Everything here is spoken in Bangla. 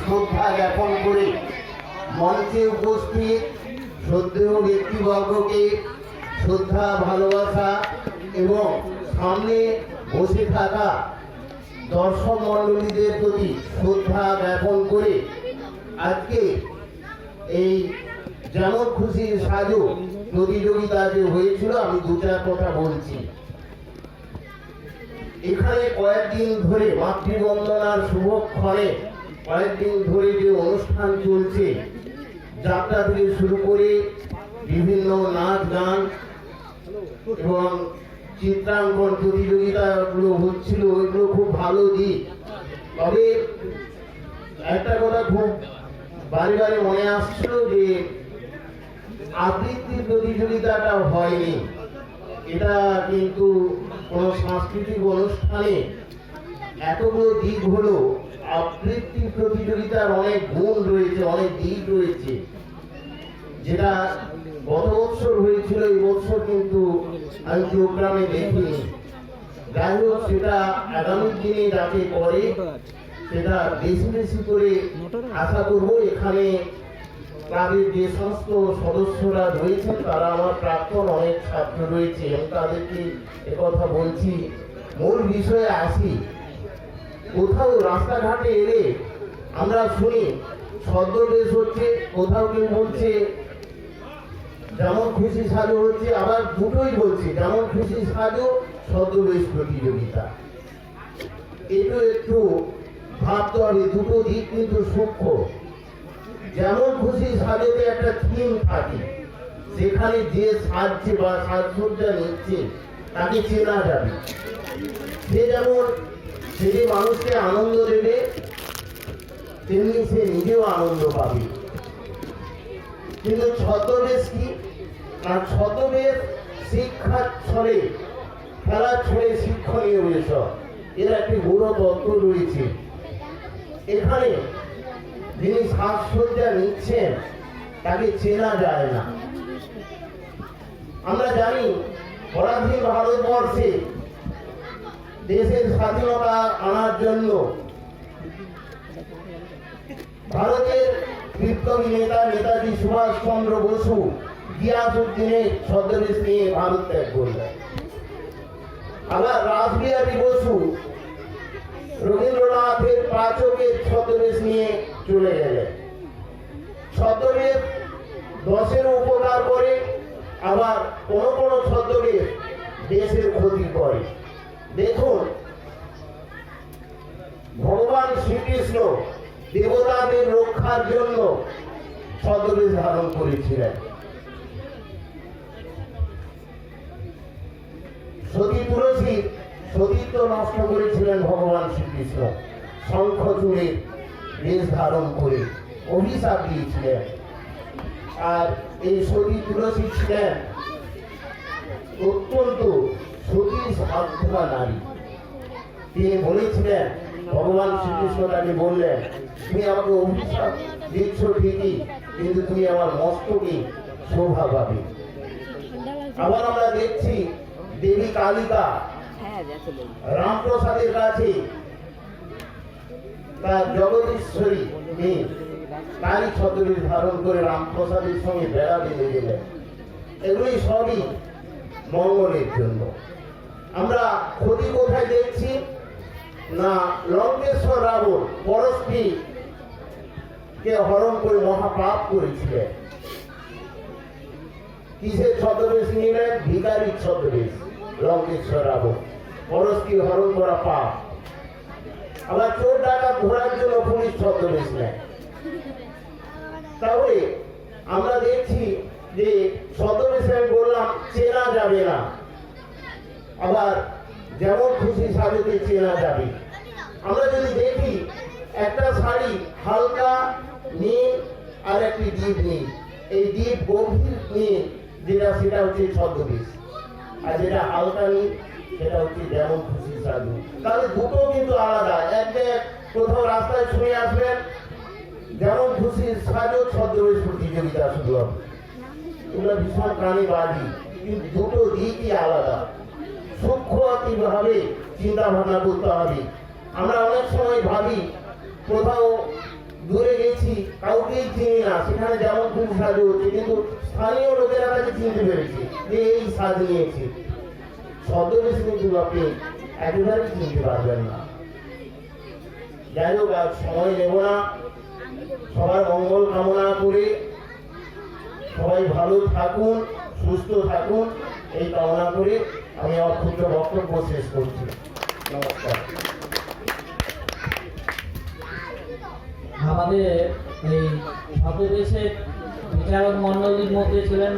শ্রদ্ধা জ্ঞাপন করে মঞ্চে উপস্থিত শ্রদ্ধেয় ব্যক্তিবর্গকে শ্রদ্ধা ভালোবাসা এবং সামনে বসে থাকা দর্শক মণ্ডলীদের প্রতি শ্রদ্ধা জ্ঞাপন করে আজকে এই যেমন খুশির সাজো প্রতিযোগিতা যে হয়েছিল আমি দু চার কথা বলছি। এখানে কয়েকদিন ধরে মাতৃবন্দনার শুভক্ষণে কয়েকদিন ধরে যে অনুষ্ঠান চলছে, যাত্রা থেকে শুরু করে বিভিন্ন নাচ গান এবং চিত্রাঙ্কন প্রতিযোগিতাগুলো হচ্ছিল, এগুলো খুব ভালো দিক। তবে একটা কথা খুব বারে বারে মনে আসছিল যে আবৃত্তির প্রতিযোগিতাটা হয়নি। এটা কিন্তু কোনো সাংস্কৃতিক অনুষ্ঠানে এতগুলো দিক হলো, আবৃত্তি প্রতিযোগিতার অনেক গুণ রয়েছে, অনেক দিক রয়েছে, যেটা গত বছর হয়েছিল, এই বছর কিন্তু আমি প্রোগ্রামে দেখিনি। যাই হোক, সেটা আগামী দিনে যাতে করে সেটা বেশি বেশি করে আশা করব। এখানে ক্লাবের যে সমস্ত সদস্যরা রয়েছেন তারা আমার প্রাক্তন অনেক ছাত্র রয়েছে, আমি তাদেরকে একথা বলছি। মূল বিষয়ে আসি। কোথাও রাস্তাঘাটে এলে আমরা শুনি ছদ্মবেশ হচ্ছে, কোথাও কেউ বলছে যেমন খুশি সাজো হচ্ছে, আবার দুটোই বলছে যেমন খুশি সাজো ছদ্মবেশ প্রতিযোগিতা। এটা একটু ভাবতে হবে, দুটো দিক কিন্তু সূক্ষ্ম। যেমন খুশি সাজোতে একটা থিম থাকে, সেখানে যে সাজছে বা সাজসজ্জা নিচ্ছে তাকে চেনা যাবে। সে যেমন সে যে মানুষকে আনন্দ দেবে, তেমনি সে নিজেও আনন্দ পাবে। কিন্তু ছদ্মবেশ কি? আর ছদ্মবেশ শিক্ষার ছলে, খেলার ছলে শিক্ষণীয় বিষয়, এর একটি বড় তত্ত্ব রয়েছে। এখানে যিনি সাজসজ্জা নিচ্ছেন তাকে চেনা যায় না। আমরা জানি পরাধীন ভারতবর্ষে দেশের স্বাধীনতা আনার জন্য ভারতের বিপ্লবী নেতা নেতাজি সুভাষচন্দ্র বসু গিয়াসউদ্দিনের ছদ্মবেশ নিয়ে ভারত ত্যাগ করলেন। আবার রাসবিহারী বসু রবীন্দ্রনাথের পাচকের ছদ্মবেশ নিয়ে চলে গেলেন। ছদ্মবেশ দশের উপকার করে, আবার কোনো কোনো ছদ্মবেশ দেশের ক্ষতি করে। দেখুন, ভগবান শ্রীকৃষ্ণ দেবতাদের রক্ষার জন্য ছদ্মবেশ ধারণ করেছিলেন। সতী তুলসীর সতীত্ব নষ্ট করেছিলেন ভগবান শ্রীকৃষ্ণ, শঙ্খচূড়ের বেশ ধারণ করে অভিশাপ দিয়েছিলেন। আর এই সতী তুলসী ছিলেন অত্যন্ত সতী সাধ্যা নারী। তিনি বলেছিলেন, ভগবান শ্রীকৃষ্ণ তাকে বললেন, তুমি আমাকে অভিশাপ দিচ্ছ ঠিকই, কিন্তু তুমি আমার মস্তকে শোভা পাবে। আবার আমরা দেখছি দেবী কালিকা রামপ্রসাদের কাছে তার জগদীশ্বরী মেয়ে কালী ছদ্মবেশ ধারণ করে রামপ্রসাদের সঙ্গে বেড়া বেঁধে গেলেন। এগুলি সবই মঙ্গলের জন্য। আমরা ক্ষতি কোথায় দেখছি না, লঙ্কেশ্বর রাবণ পরস্ত্রীকে হরণ করে মহাপাপ করেছিলেন। কিসের ছদ্মবেশ নিলেন? ভিখারির ছদ্মবেশ। লঙ্কেশ্বর রাবণ পরস্ত্রী হরণ করা পাপ। আবার চোর ডাকাত ধরার জন্য পুলিশ ছদ্মবেশ নেয়। তাহলে আমরা দেখছি যে ছদ্মবেশে আমি বললাম চেনা যাবে না, আবার যেমন খুশি সাজতে চেনা যাবে। আমরা যদি দেখি একটা শাড়ি হালকা নীল আর একটি ডিপ নীল, এই ডিপ গভীর নীল যেটা, সেটা হচ্ছে ছদ্মবেশ, আর যেটা হালকা নীল সেটা হচ্ছে যেমন খুশি সাজু। তাহলে দুটো কিন্তু আলাদা। এক কোথাও রাস্তায় শুনে আসবেন যেমন খুশি সাজো ছদ্মবেশ প্রতিযোগিতা শুরু হবে, এগুলো ভীষণ প্রাণীবাদী, কিন্তু দুটো দিকই আলাদা। সূক্ষ্মভাবে চিন্তা ভাবনা করতে হবে। আমরা অনেক সময় ভাবি কোথাও কাউকেই চিনি না, সেখানে যেমন খুব সাজু হচ্ছে, কিন্তু স্থানীয় লোকেরা তাকে চিনতে পেরেছে যে এই সাজ নিয়েছে। ছদ্মবেশ কিন্তু আপনি একেবারেই চিনতে পারবেন না। যাই হোক, আর সময় নেব না, সবার মঙ্গল কামনা করে সবাই ভালো থাকুন, সুস্থ থাকুন, এই কামনা করে আমি আমার ক্ষুদ্র বক্তব্য শেষ করছি। নমস্কার। আমাদের এই ছদ্মবেশের বিচারক মণ্ডলীর মধ্যে ছিলেন